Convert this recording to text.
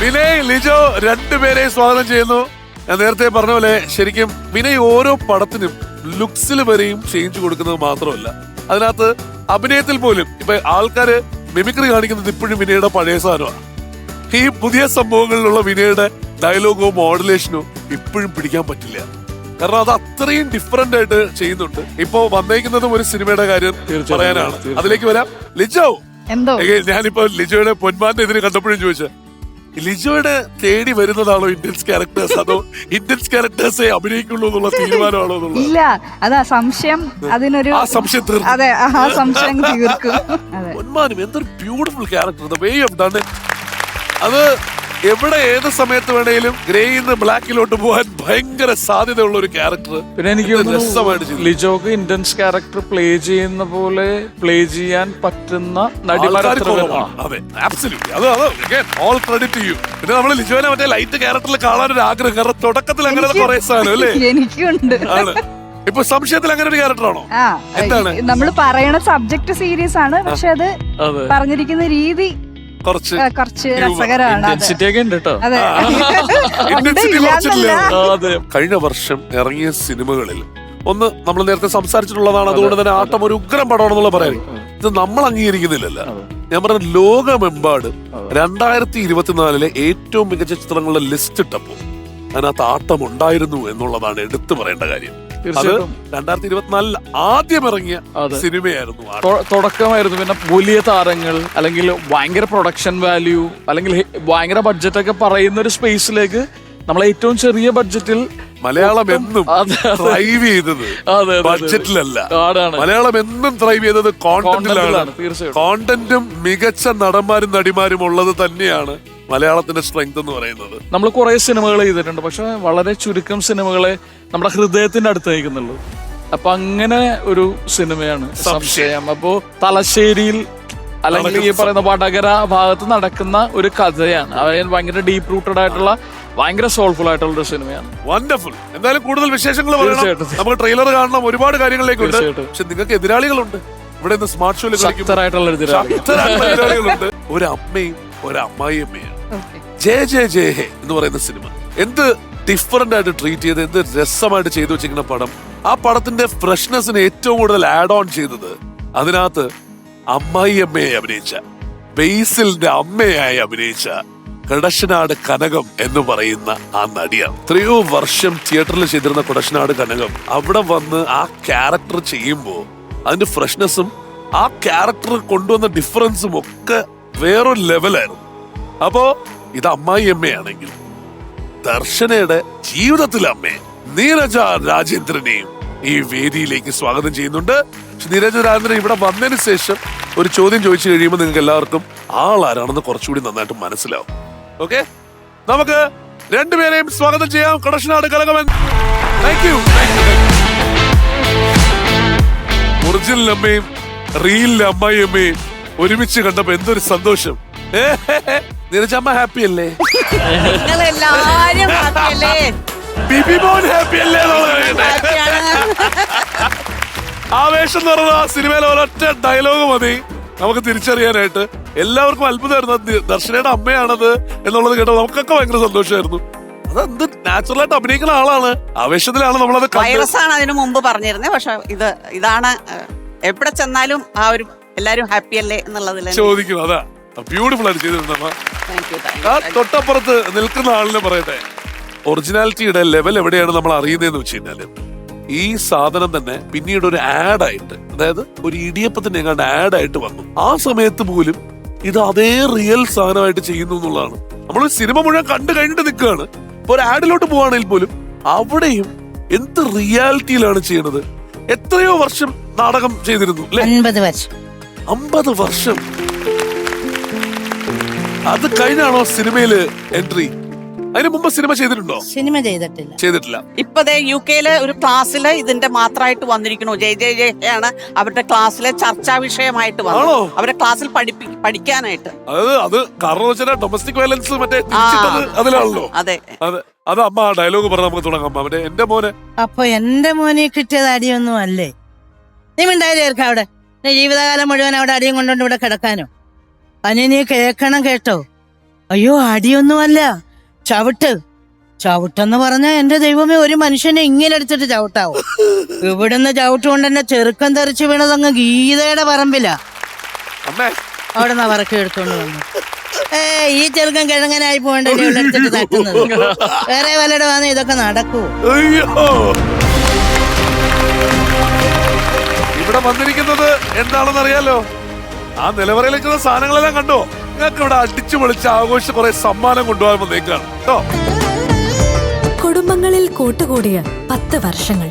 വിനയ്, ലിജോ രണ്ടുപേരെയും സ്വാഗതം ചെയ്യുന്നു. ഞാൻ നേരത്തെ പറഞ്ഞ പോലെ ശരിക്കും വിനയ് ഓരോ പടത്തിനും ലുക്സിൽ വരെയും ചേഞ്ച് കൊടുക്കുന്നത് മാത്രമല്ല, അതിനകത്ത് അഭിനയത്തിൽ പോലും ഇപ്പൊ ആൾക്കാര് മിമിക്രി കാണിക്കുന്നത് ഇപ്പോഴും വിനയുടെ പഴയ സാധനമാണ്. ഈ പുതിയ സംഭവങ്ങളിലുള്ള വിനയുടെ ഡയലോഗോ മോഡുലേഷനോ ഇപ്പോഴും പിടിക്കാൻ പറ്റില്ല. കാരണം അത് അത്രയും ഡിഫറെന്റ് ആയിട്ട് ചെയ്യുന്നുണ്ട്. ഇപ്പൊ വന്നേക്കുന്നതും ഒരു സിനിമയുടെ കാര്യം പറയാനാണ്. അതിലേക്ക് വരാം. ലിജോ, ഞാനിപ്പോ ലിജോയുടെ പൊന്മാന്റെ എതിരെ കണ്ടപ്പോഴും ചോദിച്ചത്, ലിജോയുടെ തേടി വരുന്നതാണോ ഇന്ത്യൻസ് ക്യാരക്ടേഴ്സ്, അതോ ഇന്ത്യൻസ് ക്യാരക്ടേഴ്സെ അഭിനയിക്കുള്ളൂ എന്നുള്ള തീരുമാനമാണോ എന്നുള്ളത്? ഇല്ല, അതാ സംശയം. അതിനൊരു സംശയം തീർക്കും. അതെ, ആ സംശയം തീർക്കും. പൊന്മാനും എന്തൊരു beautiful character, the way you have done it. അത് എവിടെ ഏത് സമയത്ത് വേണേലും ഗ്രേയിൽ നിന്ന് ബ്ലാക്കിലോട്ട് പോകാൻ ഭയങ്കര സാധ്യതയുള്ള ഒരു ക്യാരക്ടർ. പിന്നെ എനിക്ക് ലിജോക്ക് ഇന്ത്യൻസ് ക്യാരക്ടർ പ്ലേ ചെയ്യുന്ന പോലെ പ്ലേ ചെയ്യാൻ പറ്റുന്ന നടിമാരെ. All credit to you. പിന്നെ നമ്മൾ ലിജോനെ മറ്റേ ലൈറ്റ് ക്യാരക്ടറിൽ കാണാൻ ഒരു ആഗ്രഹം, കാരണം തുടക്കത്തിൽ അങ്ങനെ കുറെ സാധനം അല്ലേ എനിക്കുണ്ട്. ഇപ്പൊ സംശയത്തിൽ അങ്ങനെ ഒരു ക്യാരക്ടറാണോ? എന്താണ് നമ്മൾ പറയണ സബ്ജക്ട് സീരിയസ് ആണ്, പക്ഷെ അത് പറഞ്ഞിരിക്കുന്ന രീതി കുറച്ച് രസകരമാണ്. കഴിഞ്ഞ വർഷം ഇറങ്ങിയ സിനിമകളിൽ ഒന്ന് നമ്മൾ നേരത്തെ സംസാരിച്ചിട്ടുള്ളതാണ്, അതുകൊണ്ട് തന്നെ ആട്ടം ഒരു ഉഗ്രം പടമാണെന്നുള്ള പറയാൻ ഇത് നമ്മൾ അംഗീകരിക്കുന്നില്ലല്ലോ. ഞാൻ പറഞ്ഞ ലോകമെമ്പാട് 2024 ഏറ്റവും മികച്ച ചിത്രങ്ങളുടെ ലിസ്റ്റ് ഇട്ടപ്പോ അതിനകത്ത് ആട്ടം ഉണ്ടായിരുന്നു എന്നുള്ളതാണ് എടുത്തു പറയേണ്ട കാര്യം. 2024 ആദ്യം ഇറങ്ങിയ സിനിമയായിരുന്നു, തുടക്കമായിരുന്നു. പിന്നെ വലിയ താരങ്ങൾ, അല്ലെങ്കിൽ ഭയങ്കര പ്രൊഡക്ഷൻ വാല്യൂ, അല്ലെങ്കിൽ ഭയങ്കര ബഡ്ജറ്റ് ഒക്കെ പറയുന്ന ഒരു സ്പേസിലേക്ക് നമ്മൾ ഏറ്റവും ചെറിയ ബഡ്ജറ്റിൽ മലയാളം എന്നും ഡ്രൈവ് ചെയ്തത് ബഡ്ജറ്റിലല്ല. മലയാളം എന്നും ഡ്രൈവ് ചെയ്തത് കോണ്ടന്റിലാണ്. കോണ്ടന്റും മികച്ച നടന്മാരും നടിമാരും ഉള്ളത് തന്നെയാണ് മലയാളത്തിന്റെ സ്ട്രെങ്ത് എന്ന് പറയുന്നത്. നമ്മൾ കുറെ സിനിമകൾ ചെയ്തിട്ടുണ്ട്, പക്ഷെ വളരെ ചുരുക്കം സിനിമകളെ നമ്മുടെ ഹൃദയത്തിന്റെ അടുത്ത് നയിക്കുന്നുള്ളൂ. അപ്പൊ അങ്ങനെ ഒരു സിനിമയാണ് സംശയം. അപ്പോ തലശ്ശേരിയിൽ അല്ലെങ്കിൽ ഈ പറയുന്ന വടകര ഭാഗത്ത് നടക്കുന്ന ഒരു കഥയാണ്. അത് ഭയങ്കര ഡീപ് റൂട്ടഡ് ആയിട്ടുള്ള, ഭയങ്കര സോൾഫുൾ ആയിട്ടുള്ള ഒരു സിനിമയാണ്. വണ്ടർഫുൾ. എന്തായാലും കൂടുതൽ വിശേഷങ്ങൾ നമുക്ക് ട്രെയിലർ കാണണം, ഒരുപാട് കാര്യങ്ങളിലേക്കുണ്ട്. പക്ഷെ നിങ്ങൾക്ക് എതിരാളികളുണ്ട് ഇവിടെ സ്മാർട്ട് ഷോയിൽ എതിരാളികളുണ്ട്. ഒരു അമ്മയും ഒരു അമ്മായിയമ്മയാണ്. ജയ ജയ ജയ ഹേ എന്ന് പറയുന്ന സിനിമ എന്ത് ഡിഫറന്റ് ആയിട്ട് ട്രീറ്റ് ചെയ്ത്, എന്ത് രസമായിട്ട് ചെയ്തു വെച്ചിരിക്കുന്ന പടം. ആ പടത്തിന്റെ ഫ്രഷ്നെസ്സിന് ഏറ്റവും കൂടുതൽ ആഡ് ഓൺ ചെയ്തത് അതിനകത്ത് അമ്മായിയമ്മയെ അഭിനയിച്ച, ബേസിലിന്റെ അമ്മയായി അഭിനയിച്ച കടശനാട് കനകം എന്ന് പറയുന്ന ആ നടിയാണ്. എത്രയോ വർഷം തിയേറ്ററിൽ ചെയ്തിരുന്ന കടശനാട് കനകം അവിടെ വന്ന് ആ ക്യാരക്ടർ ചെയ്യുമ്പോൾ അതിന്റെ ഫ്രഷ്നെസ്സും ആ ക്യാരക്ടർ കൊണ്ടുവന്ന ഡിഫറൻസും ഒക്കെ വേറൊരു ലെവലായിരുന്നു. അപ്പോ ഇത് അമ്മായിയമ്മയാണെങ്കിൽ ദർശനയുടെ ജീവിതത്തിലെ അമ്മയെ നീരജ രാജേന്ദ്രനെയും ഈ വേദിയിലേക്ക് സ്വാഗതം ചെയ്യുന്നുണ്ട്. നീരജ രാജേന്ദ്രൻ ഇവിടെ വന്നതിന് ശേഷം ഒരു ചോദ്യം ചോദിച്ചു കഴിയുമ്പോൾ നിങ്ങൾക്ക് എല്ലാവർക്കും ആളാരാണെന്ന് കുറച്ചുകൂടി നന്നായിട്ട് മനസ്സിലാവും. ഓക്കെ, നമുക്ക് രണ്ടുപേരെയും സ്വാഗതം ചെയ്യാം. കടശനാട് കനകമൻ, താങ്ക് യു. ഒറിജിനൽ അമ്മയും റീലിലെ അമ്മായിയമ്മയും ഒരുമിച്ച് കണ്ടപ്പോ എന്തൊരു സന്തോഷം. നീരജമ്മ ഹാപ്പി അല്ലേ? ബിബി മോൻ ഹാപ്പി അല്ലേ? ആവേശം എന്ന് പറഞ്ഞ ആ സിനിമയിലെ ഒരൊറ്റ ഡയലോഗ് മതി നമുക്ക് തിരിച്ചറിയാനായിട്ട്. എല്ലാവർക്കും അത്ഭുതമായിരുന്നു ദർശനയുടെ അമ്മയാണത് എന്നുള്ളത് കേട്ടോ. നമുക്കൊക്കെ ഭയങ്കര സന്തോഷമായിരുന്നു. അതെന്ത് നാച്ചുറൽ ആയിട്ട് അഭിനയിക്കുന്ന ആളാണ്, ആവേശത്തിലാണ് നമ്മളത്. വൈറസാണ് അതിനു മുമ്പ് പറഞ്ഞിരുന്നത്, പക്ഷെ ഇതാണ് എവിടെ ചെന്നാലും ആ ഒരു എല്ലാരും ഹാപ്പി അല്ലേ എന്നുള്ളതിൽ ചോദിക്കും. അതാ ബ്യൂട്ടിഫുൾ ആയിട്ട് ചെയ്തിട്ടുണ്ടമ്മ. തൊട്ടപ്പുറത്ത് നിൽക്കുന്ന ആളിനെ പറയട്ടെ, ഒറിജിനാലിറ്റിയുടെ ലെവൽ എവിടെയാണ് നമ്മൾ അറിയുന്നതെന്ന് വെച്ച് കഴിഞ്ഞാല് ഈ സാധനം തന്നെ പിന്നീട് ഒരു ആഡായിട്ട്, അതായത് ഒരു ഇടിയപ്പത്തിന്റെ എങ്ങാണ്ട് ആഡായിട്ട് വന്നു. ആ സമയത്ത് പോലും ഇത് അതേ റിയൽ സാധനമായിട്ട് ചെയ്യുന്നു എന്നുള്ളതാണ്. നമ്മൾ സിനിമ മുഴുവൻ കണ്ടു കഴിഞ്ഞിട്ട് നിൽക്കുകയാണ്. ഇപ്പൊ ഒരു ആഡിലോട്ട് പോവാണെങ്കിൽ പോലും അവിടെയും എന്ത് റിയാലിറ്റിയിലാണ് ചെയ്യണത്. എത്രയോ വർഷം നാടകം ചെയ്തിരുന്നു അല്ലെ? 50 വർഷം. അത് കഴിഞ്ഞാണോ സിനിമയില് എൻട്രി? അതിന് മുമ്പ് സിനിമ ചെയ്തിട്ടുണ്ടോ? സിനിമ ചെയ്തിട്ടില്ല. ഇപ്പതേ UK ഒരു ക്ലാസ്സില് ഇതിന്റെ മാത്രമായിട്ട് വന്നിരിക്കണു. ജയ ജയ ജയ ആണ് അവരുടെ ക്ലാസ്സിലെ ചർച്ചാ വിഷയമായിട്ട് വന്നു. അവരുടെ ക്ലാസ്സിൽ പഠിക്കാനായിട്ട്. അത് കാരണം ഡൊമസ്റ്റിക് വയലൻസ് മറ്റേ അതിലാണല്ലോ. അതെ, അത് അമ്മ ആ ഡയലോഗ് പറഞ്ഞ നമുക്ക് തുടങ്ങാം. മറ്റേ എന്റെ മോനെ, അപ്പൊ എന്റെ മോനെ കിട്ടിയത് അടിയൊന്നും അല്ലേ? നീ മിണ്ടായിരിക്ക അവിടെ. നീ ജീവിതകാലം മുഴുവൻ അവിടെ അടിയും കൊണ്ടോണ്ട് ഇവിടെ കിടക്കാനോ? അതിന് നീ കേക്കണം കേട്ടോ. അയ്യോ അടിയൊന്നുമല്ല, ചവിട്ട്. ചവിട്ടെന്ന് പറഞ്ഞാ എന്റെ ദൈവമേ, ഒരു മനുഷ്യനെ ഇങ്ങനെ എടുത്തിട്ട് ചവിട്ടാവും. ഇവിടുന്ന് ചവിട്ടുകൊണ്ട് എന്റെ ചെറുക്കം തെറിച്ച് വീണതങ്ങ് ഗീതയുടെ പറമ്പിലാ. അമ്മേ അവിടെ നിന്ന് അവർക്ക് എടുത്തോണ്ട് വന്നു. ഈ ചെറുക്കൻ കിഴങ്ങനായി പോകണ്ടല്ലേ ഇവിടെ എടുത്തിട്ട് തട്ടുന്നത്. വേറെ വല്ലയുടെ വന്ന് ഇതൊക്കെ നടക്കൂ. അയ്യോ, ഇവിടെ വന്നിരിക്കുന്നത് എന്താണെന്ന് അറിയാലോ? ആ നിലവറയിൽ നിൽക്കുന്ന സാധനങ്ങളെല്ലാം കണ്ടോ? നിങ്ങൾക്ക് ഇവിടെ അടിച്ചു പൊളിച്ച് ആഘോഷിച്ച് കുറെ സമ്മാനം കൊണ്ടുപോകാൻ വന്നേക്കാണ് കേട്ടോ. കുടുംബങ്ങളിൽ കൂട്ടുകൂടിയ 10 വർഷങ്ങൾ.